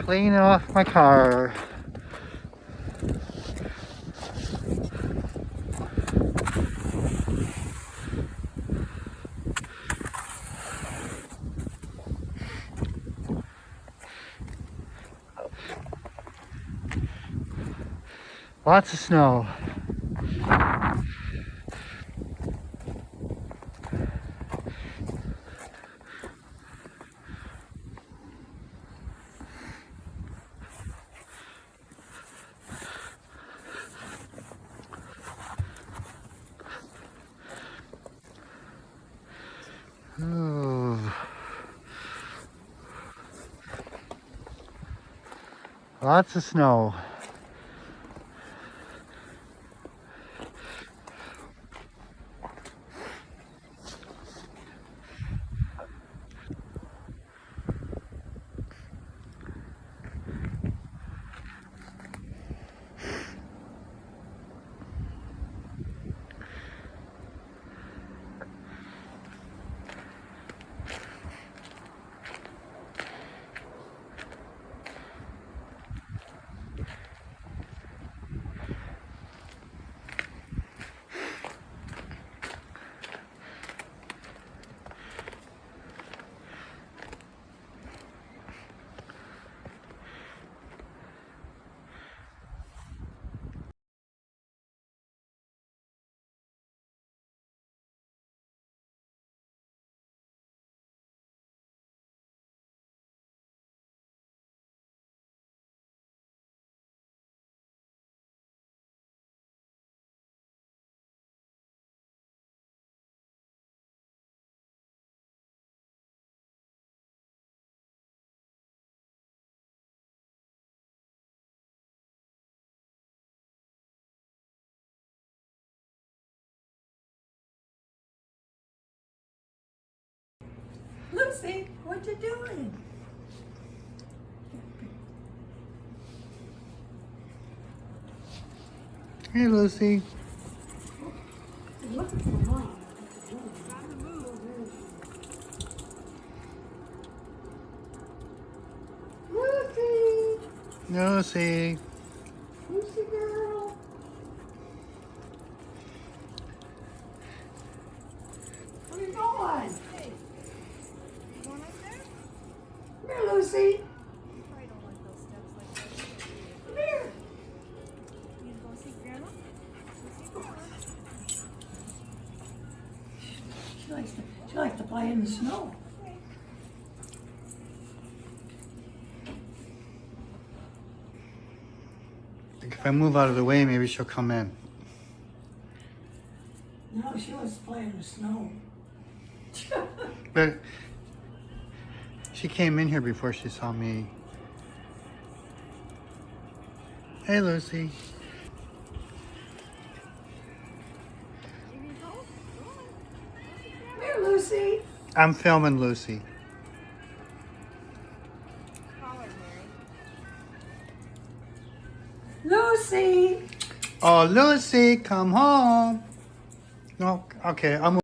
Cleaning off my car. Lots of snow. Ooh. Lots of snow. Lucy, what you doing? Hey, Lucy. Looking for mom. Lucy, Lucy. Lucy girl. Where you going? Hey, you going up there? Come here, Lucy. You probably don't like those steps like that. Come here. You gonna go see Grandma? Go see Grandma. She likes to play in the snow. If I move out of the way, maybe she'll come in. No, she wants to play in the snow. But she came in here before she saw me. Hey, Lucy. You gonna go? Go on. Go see Come Grandma. here, Lucy. I'm filming Lucy. Call her, Mary. Lucy. Oh, Lucy, come home. No, okay, I'm